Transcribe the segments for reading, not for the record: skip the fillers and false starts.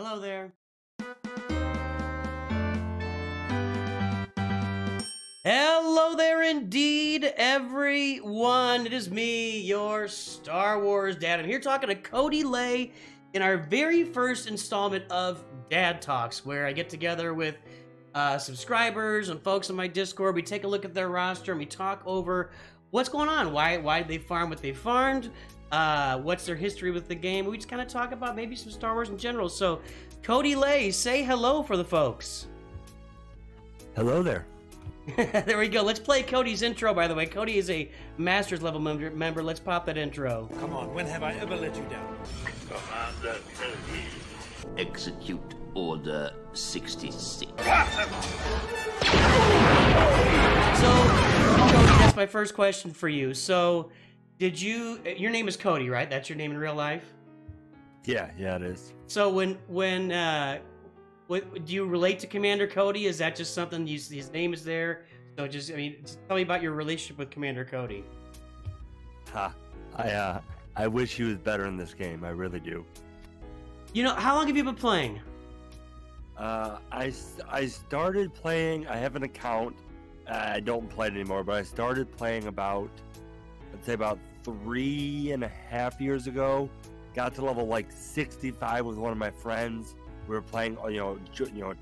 Hello there. Hello there indeed, everyone. It is me, your Star Wars dad. I'm here talking to Cody Leigh in our very first installment of Dad Talks, where I get together with subscribers and folks on my Discord. We take a look at their roster and we talk over what's going on. Why did they farm what they farmed? What's their history with the game? We just kind of talk about maybe some Star Wars in general. So, Cody Leigh, say hello for the folks. Hello there. There we go. Let's play Cody's intro, by the way. Cody is a Masters level member. Let's pop that intro. Come on, when have I ever let you down? Commander Cody. Execute Order 66. So, Cody, that's my first question for you. So, your name is Cody, right? That's your name in real life? Yeah, it is. So do you relate to Commander Cody? Is that just something, his name is there? So just tell me about your relationship with Commander Cody. I wish he was better in this game. I really do. You know, how long have you been playing? I started playing, I have an account. I don't play it anymore, but I started playing about 3.5 years ago. Got to level like 65 with one of my friends. We were playing,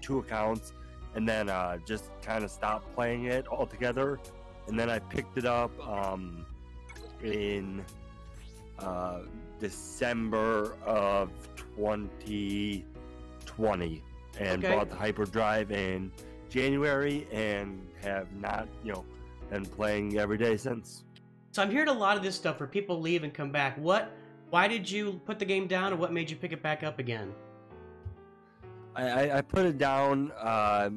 two accounts, and then just kind of stopped playing it altogether. And then I picked it up in December of 2020, and bought the hyperdrive in January, and have not, been playing every day since. So I'm hearing a lot of this stuff where people leave and come back. Why did you put the game down, and what made you pick it back up again? I put it down. I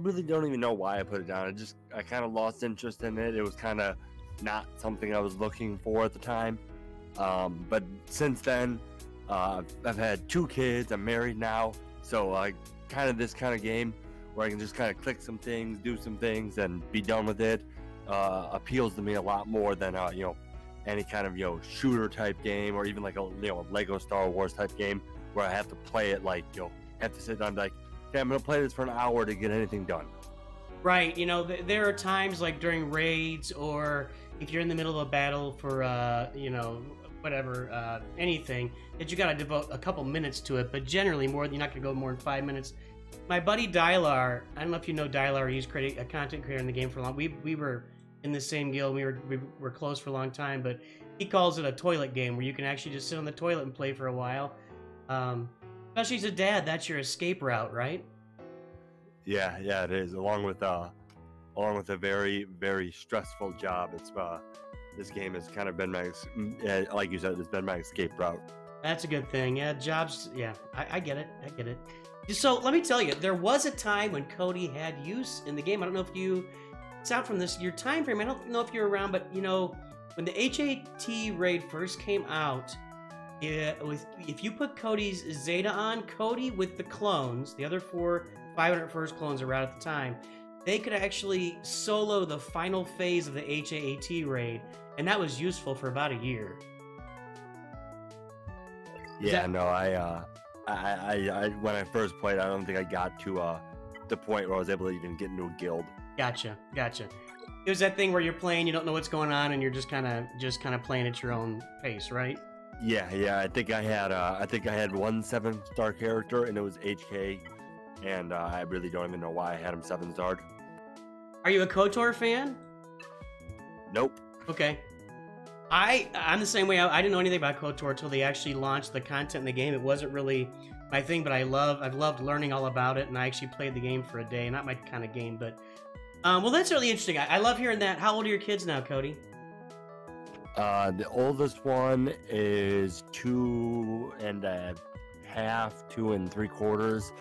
really don't even know why I put it down. I kind of lost interest in it. It was kind of not something I was looking for at the time. But since then, I've had 2 kids. I'm married now, so this kind of game where I can just kind of click some things, do some things, and be done with it appeals to me a lot more than any kind of shooter type game, or even like a Lego Star Wars type game, where I have to play it have to sit down and be like, okay, I'm gonna play this for an hour to get anything done. Right. There are times like during raids, or if you're in the middle of a battle for anything, that you gotta devote a couple minutes to it. But generally, you're not gonna go more than 5 minutes. My buddy Dylar, I don't know if you know Dylar. He's a content creator in the game for a long. We were in the same guild. We were close for a long time, but he calls it a toilet game, where you can actually just sit on the toilet and play for a while. Especially as a dad, that's your escape route, right? Yeah, it is. Along with a very, very stressful job, this game has kind of been my, like you said, it's been my escape route. That's a good thing. Yeah, jobs. Yeah, I get it. So let me tell you, there was a time when Cody had use in the game. I don't know if it's out from your time frame. I don't know if you're around, but when the HAT raid first came out. If you put Cody's Zeta on, Cody with the clones, the other 501st clones around at the time, they could actually solo the final phase of the HAT raid, and that was useful for about a year. Yeah, I when I first played, I don't think I got to the point where I was able to even get into a guild. Gotcha. It was that thing where you're playing, you don't know what's going on, and you're just kind of playing at your own pace, right? Yeah. I think I had one 7-star character, and it was HK, and I really don't even know why I had him 7-starred. Are you a KOTOR fan? Nope. Okay. I'm the same way. I didn't know anything about KOTOR until they actually launched the content in the game. It wasn't really my thing, but I've loved learning all about it, and I actually played the game for a day. Not my kind of game, but well, that's really interesting. I love hearing that. How old are your kids now, Cody? The oldest one is 2.5, 2 3/4,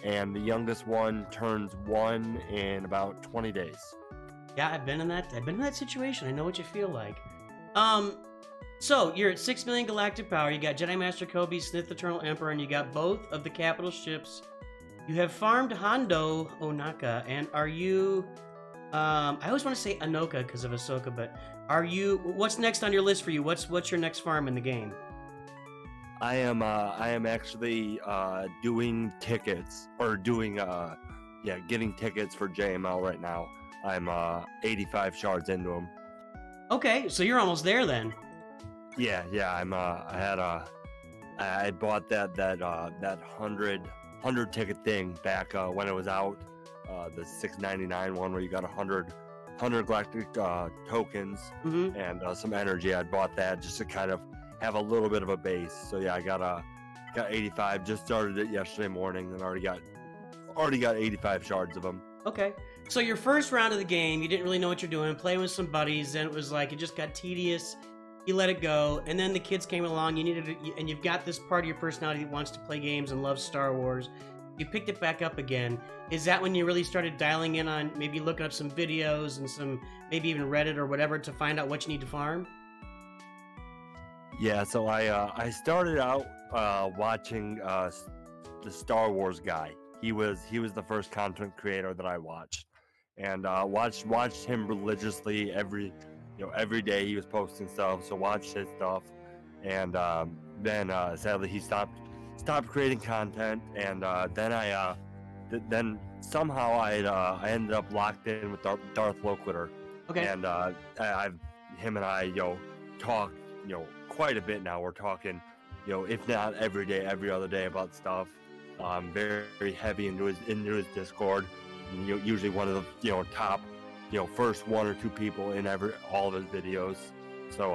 and the youngest one turns 1 in about 20 days. Yeah, I've been in that situation. I know what you feel like. So you're at 6 million galactic power. You got Jedi Master Cody, Sith Eternal Emperor, and you got both of the capital ships. You have farmed Hondo, Onaka, and are you? I always want to say Anoka because of Ahsoka, but what's next on your list for you? What's your next farm in the game? I am actually doing tickets or doing getting tickets for JML right now. I'm 85 shards into them. Okay, so you're almost there then. Yeah, I bought that 100 ticket thing back when it was out, the $6.99 one where you got 100 galactic tokens and some energy. I bought that just to kind of have a little bit of a base. So yeah, I got 85. Just started it yesterday morning and already got 85 shards of them. Okay. So your first round of the game, you didn't really know what you're doing, playing with some buddies, then it was like it just got tedious. You let it go, and then the kids came along. You needed it, and you've got this part of your personality that wants to play games and loves Star Wars. You picked it back up again. Is that when you really started dialing in on maybe looking up some videos and some maybe even Reddit or whatever to find out what you need to farm? Yeah, so I started out watching the Star Wars guy. He was the first content creator that I watched, and watched him religiously every day. He was posting stuff, so watched his stuff, and then sadly he stopped creating content, and then somehow I ended up locked in with Darth Loquitur. Okay. And him and I talk quite a bit now. We're talking if not every day, every other day about stuff. Very, very heavy into his Discord. Usually one of the top first 1 or 2 people in all of his videos. So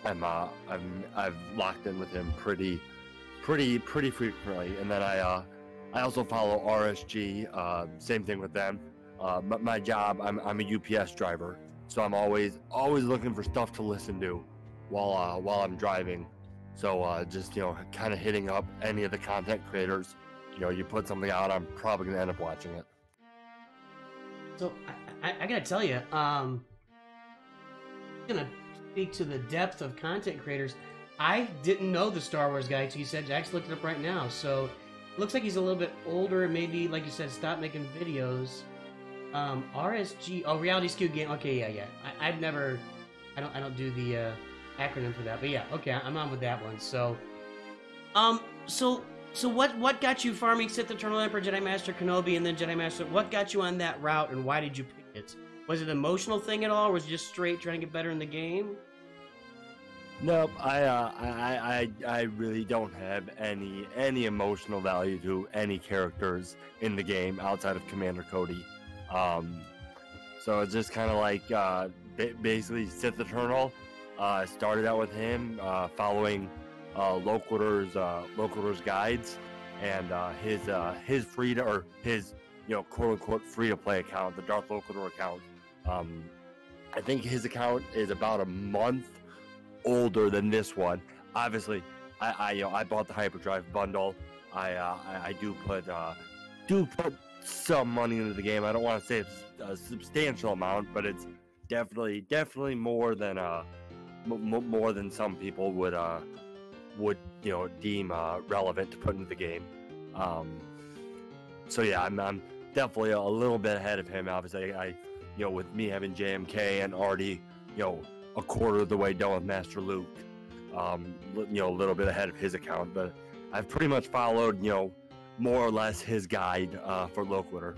I've locked in with him pretty frequently. And then I also follow RSG. Same thing with them. My job, I'm a UPS driver, so I'm always looking for stuff to listen to while I'm driving. So just kind of hitting up any of the content creators. You put something out, I'm probably gonna end up watching it. So I gotta tell you, I'm gonna speak to the depth of content creators. I didn't know the Star Wars guy until you said Jack's looked it up right now. So it looks like he's a little bit older, maybe like you said, stop making videos. RSG, Reality Skew Game. Okay, yeah. I don't do the acronym for that, but yeah, okay, I'm on with that one. So, so what got you farming Sith Eternal Emperor, Jedi Master Kenobi, and then Jedi Master? What got you on that route, and why did you pick it? Was it an emotional thing at all, or was it just straight trying to get better in the game? Nope, I really don't have any emotional value to any characters in the game outside of Commander Cody. So it's just kind of like basically Sith Eternal. I started out with him, following Loquitur's guides, and his free to, or his quote unquote free to play account, the Darth Loquitur account. I think his account is about a month older than this one. Obviously, I bought the Hyperdrive bundle. I do put some money into the game. I don't want to say it's a substantial amount, but it's definitely more than some people would deem relevant to put into the game. So yeah, I'm definitely a little bit ahead of him. Obviously, with me having JMK and already a quarter of the way done with Master Luke, a little bit ahead of his account, but I've pretty much followed more or less his guide for Loquitur.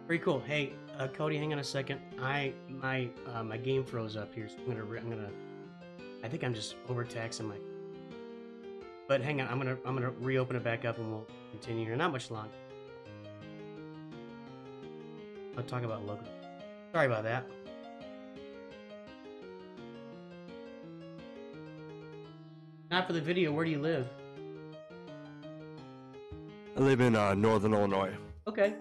Very cool. Hey, Cody, hang on a second. My game froze up here, so I'm gonna. I think I'm just overtaxing my. But hang on, I'm gonna reopen it back up and we'll continue here. Not much long. I'll talk about Logan. Sorry about that. Not for the video. Where do you live? I live in Northern Illinois. Okay.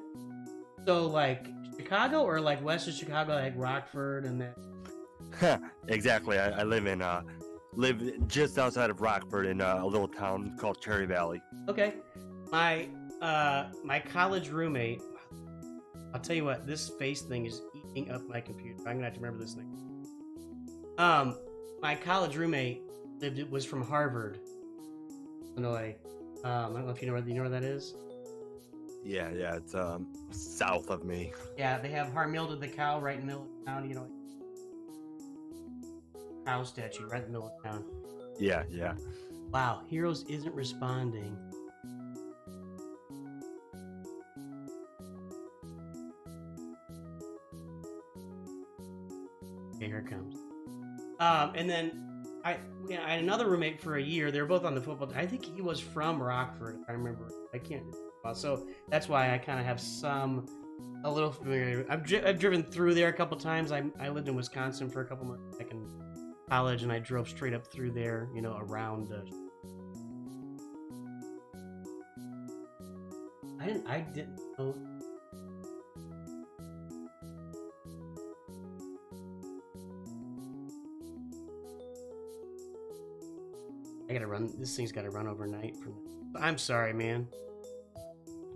So like Chicago or like west of Chicago, like Rockford and that? Exactly. I live just outside of Rockford in a little town called Cherry Valley. Okay. My college roommate, I'll tell you what, this face thing is eating up my computer. I'm gonna have to remember this thing. My college roommate was from Harvard, Illinois. I don't know if you know where that is. Yeah, it's south of me. Yeah, they have Harmilda the cow right in the middle of town, cow statue right in the middle of town. Yeah. Wow, Heroes isn't responding. Okay, here it comes. And then I had another roommate for a year. They were both on the football team. I think he was from Rockford, if I remember. I can't. So that's why I kind of have a little familiar. I've driven through there a couple times. I lived in Wisconsin for a couple months back in college, and I drove straight up through there, you know, around. I didn't know. I gotta run. This thing's gotta run overnight. I'm sorry, man.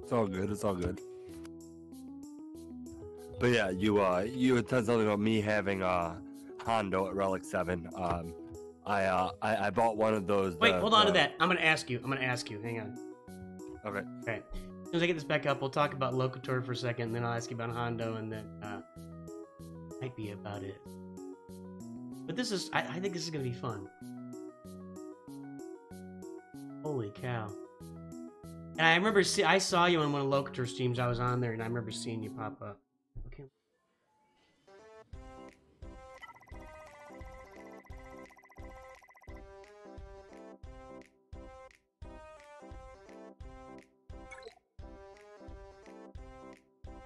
It's all good. It's all good. But yeah, you had said something about me having Hondo at Relic 7. I bought one of those. Wait, hold on to that. I'm gonna ask you. Hang on. Okay. Okay. As soon as I get this back up, we'll talk about Locator for a second, and then I'll ask you about Hondo, and then might be about it. But this is, I think this is gonna be fun. Holy cow! And I remember, I saw you on one of Locator streams. I was on there, and I remember seeing you pop up. Okay.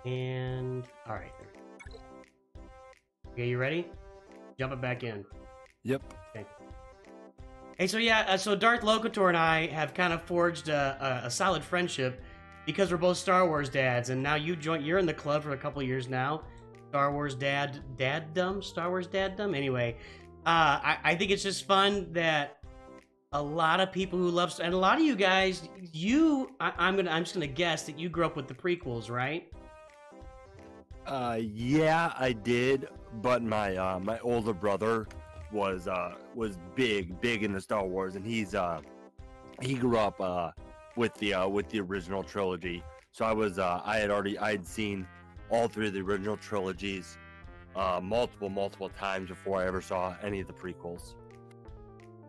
And all right. Okay, you ready? Jump it back in. Yep. Okay. Hey, so yeah, so Darth Locator and I have kind of forged a solid friendship because we're both Star Wars dads, and now you're in the club for a couple years now. Star Wars daddom. Anyway, I think it's just fun that a lot of people who love, and a lot of you guys, I'm just gonna guess that you grew up with the prequels, right? Yeah, I did, but my my older brother was big into Star Wars, and he grew up with the original trilogy. So I had seen all three of the original trilogies multiple times before I ever saw any of the prequels.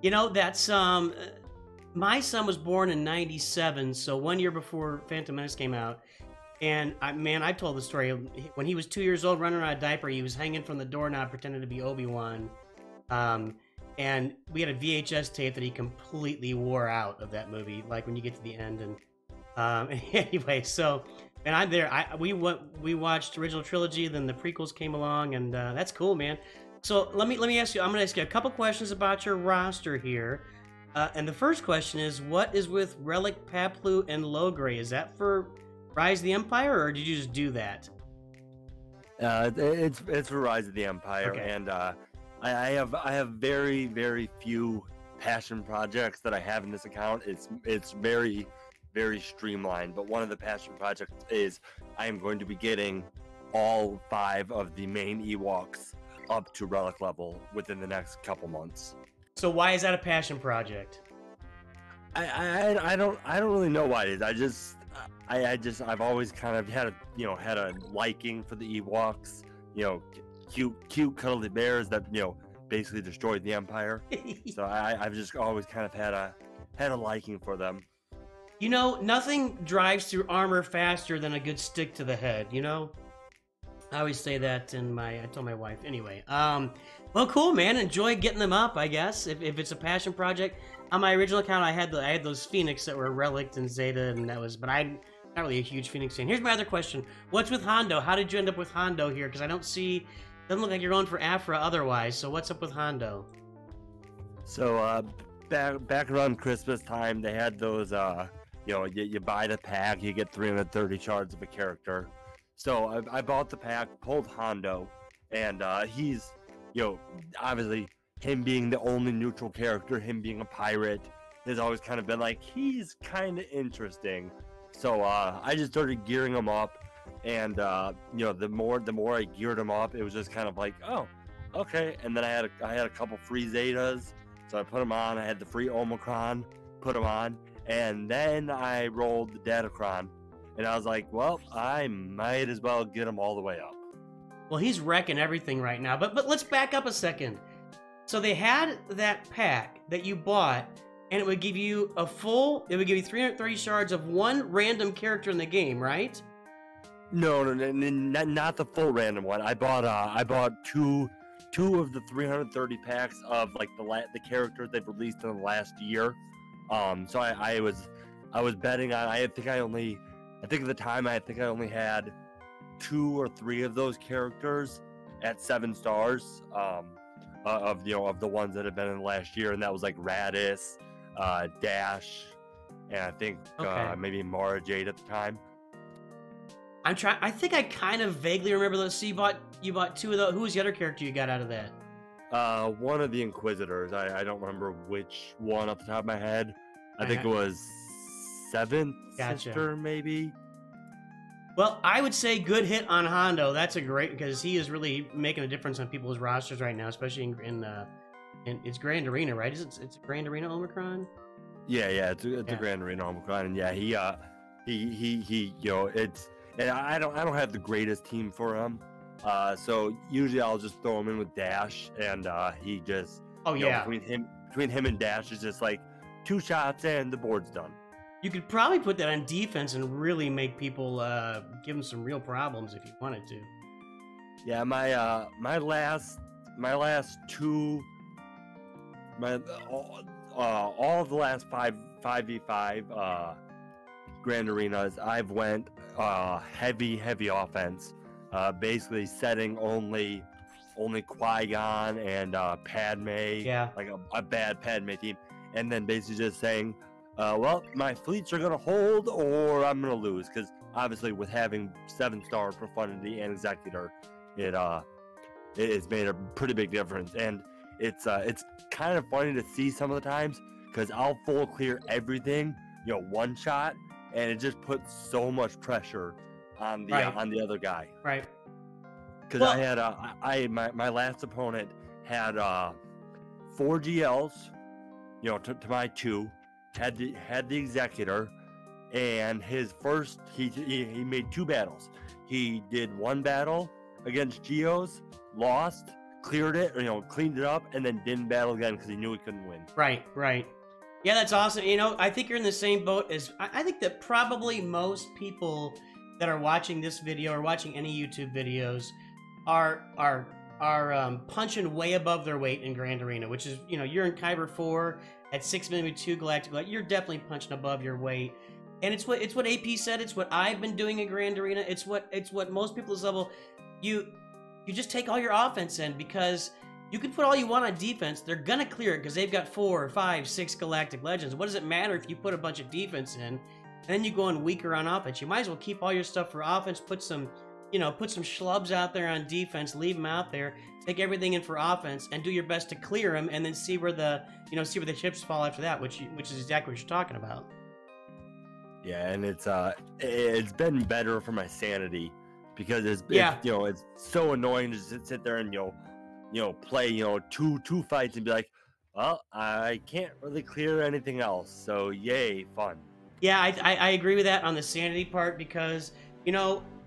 You know, that's my son was born in '97, so 1 year before Phantom Menace came out. And I've told the story. When he was 2 years old, running around a diaper, he was hanging from the doorknob, pretending to be Obi-Wan. And we had a VHS tape that he completely wore out of that movie, like when you get to the end. And anyway, so, and I'm there. We watched original trilogy, then the prequels came along, and that's cool, man. So let me ask you. I'm gonna ask you a couple questions about your roster here. And the first question is, what is with Relic, Paplu, and Logray? Is that for Rise of the Empire, or did you just do that? It's for Rise of the Empire, okay. And I have very few passion projects that I have in this account. It's very streamlined. But one of the passion projects is I am going to be getting all 5 of the main Ewoks up to Relic level within the next couple months. So why is that a passion project? I don't really know why it is. I've always kind of had a liking for the Ewoks, cute cuddly bears that basically destroyed the Empire. So I've just always kind of had a liking for them. Nothing drives through armor faster than a good stick to the head. I always say that I told my wife anyway. Well, cool, man. Enjoy getting them up, I guess. If it's a passion project. On my original account, I had those Phoenix that were Relic and Zeta, and but I'm not really a huge Phoenix fan. Here's my other question: what's with Hondo? How did you end up with Hondo here? Because I don't see, doesn't look like you're going for Aphra otherwise. So what's up with Hondo? So back around Christmas time, they had those. You buy the pack, you get 330 shards of a character. So I bought the pack, pulled Hondo, and he's obviously. Him being the only neutral character, him being a pirate, has always kind of been like, he's kind of interesting. So I just started gearing him up, and the more I geared him up, it was just kind of like, oh, okay. And then I had a couple free Zetas, so I put them on. I had the free Omicron, put them on, and then I rolled the Datacron, and I was like, well, I might as well get him all the way up. Well, he's wrecking everything right now, but let's back up a second. So they had that pack that you bought and it would give you it would give you 330 shards of one random character in the game, right? No, not the full random one. I bought two of the 330 packs of like the characters they've released in the last year. So I was betting on. I think at the time I only had 2 or 3 of those characters at 7 stars. Of the ones that have been in the last year, and that was like Radis, Dash, and I think maybe Mara Jade at the time. I think I kind of vaguely remember those. So you bought 2 of those. Who was the other character you got out of that? One of the Inquisitors. I don't remember which one off the top of my head. I think it was Seventh Sister, maybe. Well, I would say good hit on Hondo. That's a great, because he is really making a difference on people's rosters right now, especially in it's Grand Arena, right? It's Grand Arena Omicron? Yeah, it's a Grand Arena Omicron, and yeah, he it's. And I don't have the greatest team for him, so usually I'll just throw him in with Dash, and he just between him and Dash is just like 2 shots and the board's done. You could probably put that on defense and really make people give them some real problems if you wanted to. Yeah, my last 2, all of the last 5v5 Grand Arenas, I've went heavy offense, basically setting only Qui-Gon and Padme, like a bad Padme team, and then basically just saying, well, my fleets are gonna hold or I'm gonna lose, because obviously with having 7-star Profundity and Executor, it's made a pretty big difference, and it's kind of funny to see some of the times, because I'll full clear everything, one shot, and it just puts so much pressure on the other guy. Right. Because I had my last opponent had 4 GLs, to my 2, had the Executor, and his first he made 2 battles. He did 1 battle against Geos, lost, cleared it, cleaned it up, and then didn't battle again because he knew he couldn't win. Right. Yeah, that's awesome. I think you're in the same boat as I think that probably most people that are watching this video or watching any YouTube videos are punching way above their weight in Grand Arena, which is, you're in Kyber 4 at 6mm2 Galactic Light. You're definitely punching above your weight. And it's what AP said. It's what I've been doing in Grand Arena. It's what most people's level. You just take all your offense in, because you can put all you want on defense. They're going to clear it because they've got 4, 5, 6 Galactic Legends. What does it matter if you put a bunch of defense in and then you go in weaker on offense? You might as well keep all your stuff for offense, put some schlubs out there on defense, leave them out there, take everything in for offense, and do your best to clear them, and then see where the chips fall after that, which is exactly what you're talking about. Yeah, and it's been better for my sanity, because it's so annoying to sit there and play two fights and be like, well, I can't really clear anything else, so yay, fun. Yeah, I agree with that on the sanity part, because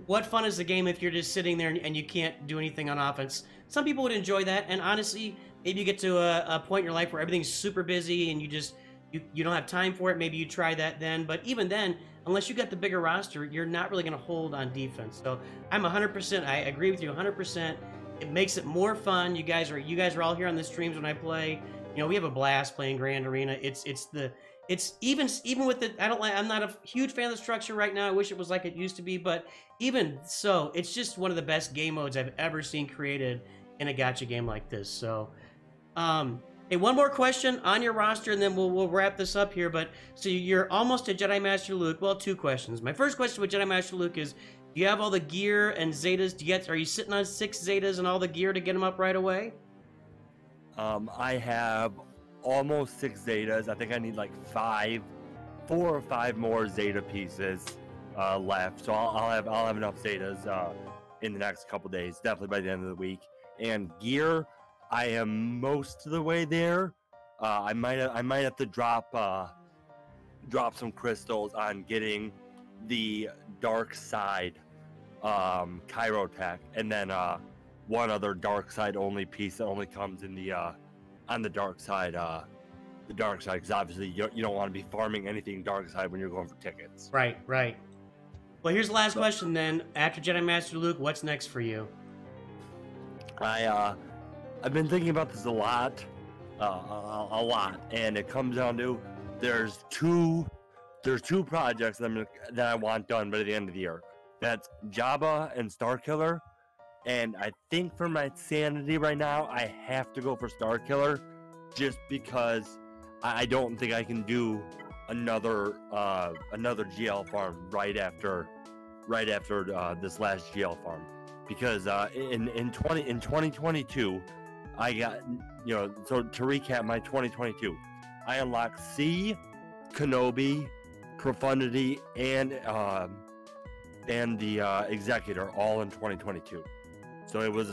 what fun is the game if you're just sitting there and you can't do anything on offense? Some people would enjoy that, and honestly, maybe you get to a point in your life where everything's super busy and you don't have time for it. Maybe you try that then, but even then, unless you got the bigger roster, you're not really going to hold on defense. So I'm 100%. I agree with you 100%. It makes it more fun. You guys are all here on the streams when I play. We have a blast playing Grand Arena. It's even with the I'm not a huge fan of the structure right now. I wish it was like it used to be, but even so, it's just one of the best game modes I've ever seen created in a gacha game like this. So, hey, one more question on your roster, and then we'll wrap this up here. But so you're almost a Jedi Master Luke. Well, 2 questions. My first question with Jedi Master Luke is, do you have all the gear and Zetas? Are you sitting on 6 Zetas and all the gear to get them up right away? I have almost 6 Zetas. I think I need like 4 or 5 more Zeta pieces left. So I'll have enough Zetas in the next couple days, definitely by the end of the week. And gear, I am most of the way there. I might have to drop some crystals on getting the dark side Chirotech, and then one other dark side only piece that only comes in the on the dark side the dark side, because obviously you don't want to be farming anything dark side when you're going for tickets. Right, right. Well, here's the last question then. After Jedi Master Luke, what's next for you? I've been thinking about this a lot, and it comes down to there's two projects that I want done by the end of the year. That's Jabba and Starkiller, and I think for my sanity right now, I have to go for Starkiller, just because I don't think I can do another GL farm right after this last GL farm, because in 2022 I got, so to recap my 2022, I unlocked C, Kenobi, Profundity, and the Executor all in 2022. So it was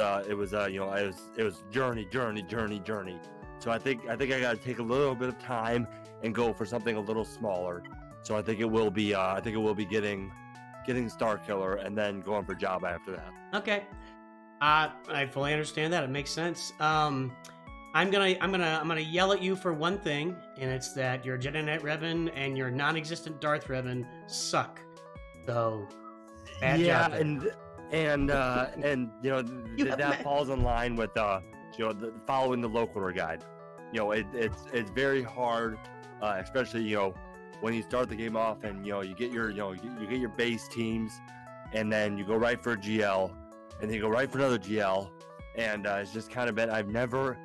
journey. So I think I got to take a little bit of time and go for something a little smaller. So I think it will be getting Starkiller and then going for Jabba after that. Okay, I fully understand that. It makes sense. I'm gonna yell at you for one thing, and it's that your Jedi Knight Revan and your non-existent Darth Revan suck. So bad job there. and that falls in line with following the localer guide. It's very hard, especially when you start the game off and you get your base teams, and then you go right for a GL, and then you go right for another GL, and it's just kind of been I've never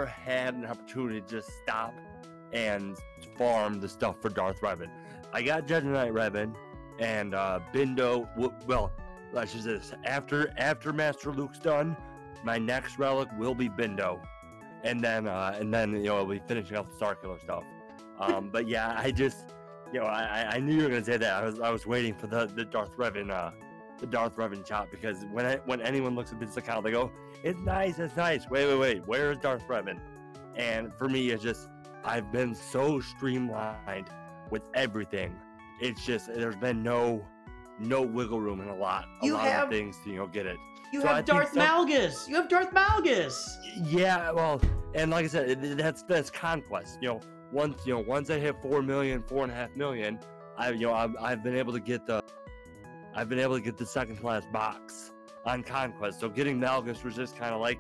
had an opportunity to just stop and farm the stuff for Darth Revan. I got Jedi Knight Revan and Bindo. Well, I should say this, after Master Luke's done, my next relic will be Bindo, and then I'll be finishing up the Starkiller stuff. But yeah, I just I knew you were gonna say that. I was waiting for the Darth Revan chop, because when anyone looks at this account, they go, it's nice. Wait, where is Darth Revan? And for me, it's just I've been so streamlined with everything. It's just there's been no wiggle room in a lot of things to get it. You have Darth Malgus. You have Darth Malgus. Yeah, well, and like I said, that's conquest. Once I hit 4.5 million, I've been able to get the second class box on conquest. So getting Malgus was just kind of like,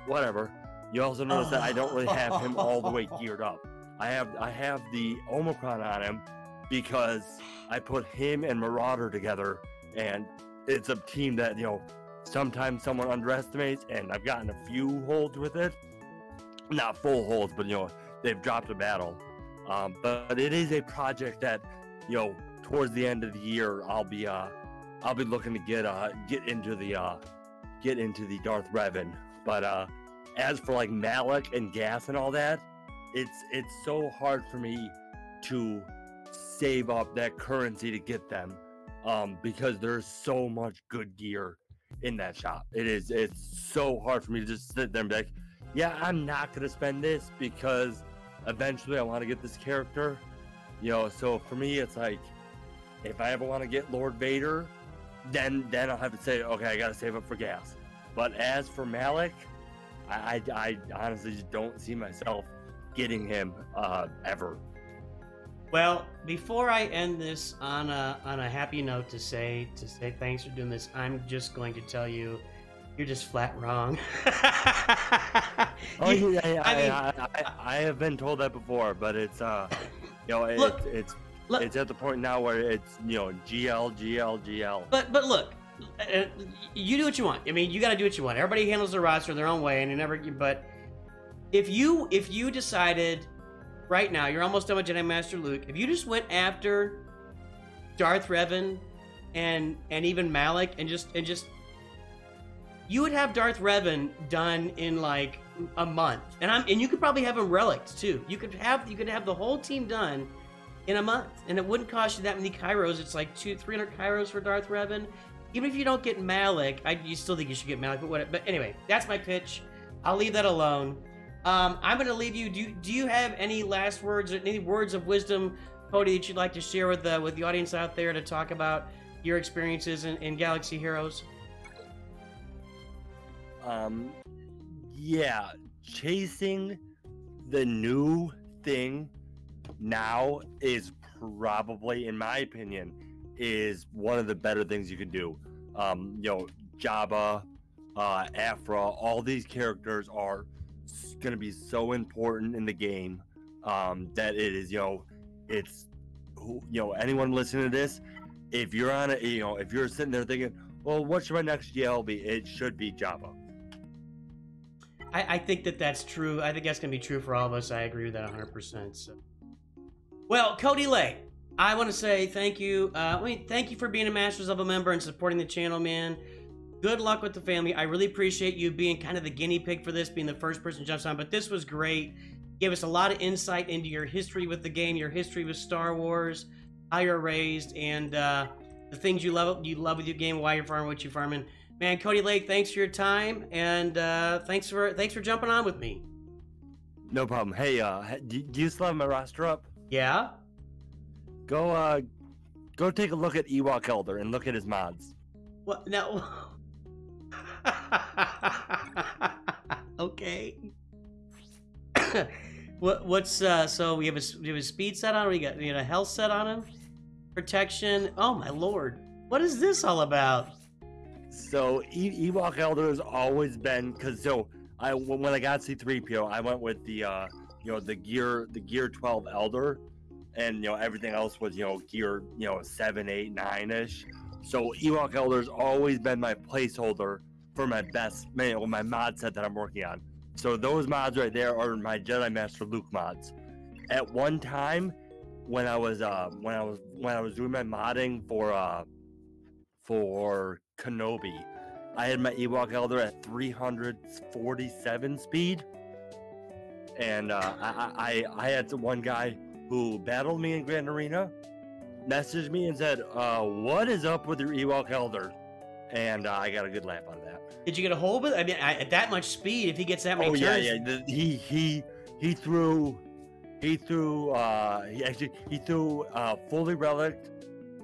whatever. You also notice that I don't really have him all the way geared up. I have the Omicron on him because I put him and Marauder together, and it's a team that sometimes someone underestimates, and I've gotten a few holds with it. Not full holds, but they've dropped a battle. But it is a project that towards the end of the year I'll be looking to get into the Darth Revan. But as for like Malak and Gas and all that, it's so hard for me to save up that currency to get them, because there's so much good gear in that shop. It's so hard for me to just sit there and be like, yeah, I'm not gonna spend this because eventually I want to get this character. So for me, it's like, if I ever want to get Lord Vader, then I'll have to say, okay, I gotta save up for gas. But as for Malak, I honestly just don't see myself getting him ever. Well, before I end this on a happy note to say thanks for doing this, I'm just going to tell you, you're just flat wrong. I have been told that before, but it's it's at the point now where it's GL. But look, you do what you want. I mean, you got to do what you want. Everybody handles their roster their own way, and you never. But if you decided right now, you're almost done with Jedi Master Luke, if you just went after Darth Revan and even Malak and just you would have Darth Revan done in like a month, and you could probably have him relics too. You could have the whole team done in a month, and it wouldn't cost you that many Kairos. It's like 200-300 Kairos for Darth Revan. Even if you don't get Malak, you still think you should get Malak, but whatever. But anyway, that's my pitch. I'll leave that alone. I'm going to leave you. Do you have any last words, or any words of wisdom, Cody, that you'd like to share with the audience out there to talk about your experiences in Galaxy Heroes? Yeah, chasing the new thing now is probably, in my opinion, is one of the better things you can do. Jabba, Afra, all these characters are going to be so important in the game that it is, anyone listening to this, if you're on it, if you're sitting there thinking, well, what should my next GL be? It should be Jabba. I think that's true. I think that's going to be true for all of us. I agree with that 100%. So. Well, Cody Leigh, I want to say thank you. Thank you for being a Masters Level member and supporting the channel, man. Good luck with the family. I really appreciate you being kind of the guinea pig for this, being the first person jumps on. But this was great. Gave us a lot of insight into your history with the game, your history with Star Wars, how you're raised, and the things you love with your game, why you're farming, what you're farming. Man, Cody Leigh, thanks for your time, and thanks for jumping on with me. No problem. Hey, do you still have my roster up? Yeah. Go take a look at Ewok Elder and look at his mods. What? No. Okay. What's so we have a speed set on? We got a health set on him, protection. Oh my lord, what is this all about? So Ewok Elder has always been, because when I got C3PO, I went with the the gear 12 Elder, and everything else was gear 7, 8, 9-ish. So Ewok Elder's always been my placeholder for my my mod set that I'm working on. So those mods right there are my Jedi Master Luke mods. At one time, when I was doing my modding for Kenobi, I had my Ewok Elder at 347 speed, and I had one guy who battled me in Grand Arena messaged me and said, "What is up with your Ewok Elder?" And I got a good laugh out of that. Did you get a hold of it? I mean, at that much speed, if he gets that many turns... yeah. He threw fully relic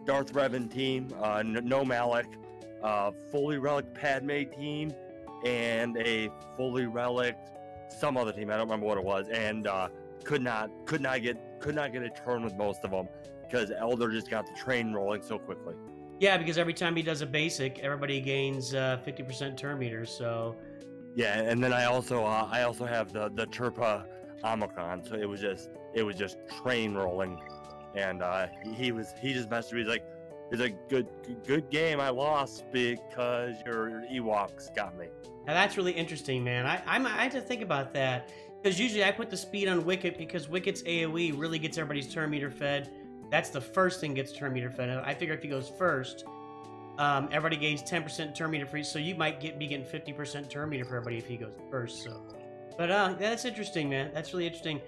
Darth Revan team, no Malak, fully relic Padme team, and a fully relic some other team. I don't remember what it was, and could not get a turn with most of them because Elder just got the train rolling so quickly. Yeah, because every time he does a basic, everybody gains 50% turn meters. So yeah, and then I also have the Turpa Omicron, so it was just train rolling, and he just messaged me. He's like good game. I lost because your Ewoks got me. Now that's really interesting, man. I had to think about that because usually I put the speed on Wicket because Wicket's AOE really gets everybody's turn meter fed. That's the first thing gets turn meter fed. I figure if he goes first, everybody gains 10% turn meter free, so you might be getting 50% turn meter for everybody if he goes first. So, but that's interesting, man. That's really interesting.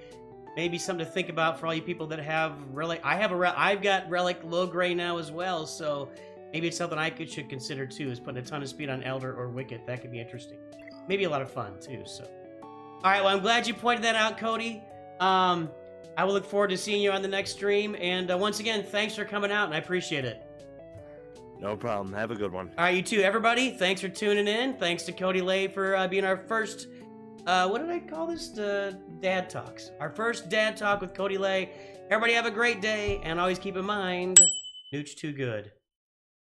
Maybe something to think about for all you people that have relic. I've got relic low gray now as well, so maybe it's something I should consider too. Is putting a ton of speed on Elder or Wicket. That could be interesting. Maybe a lot of fun too. So, all right. Well, I'm glad you pointed that out, Cody. I will look forward to seeing you on the next stream. And once again, thanks for coming out, and I appreciate it. No problem. Have a good one. All right, you too, everybody. Thanks for tuning in. Thanks to Cody Leigh for being our first, what did I call this? Dad Talks. Our first Dad Talk with Cody Leigh. Everybody have a great day, and always keep in mind, Nooch too good.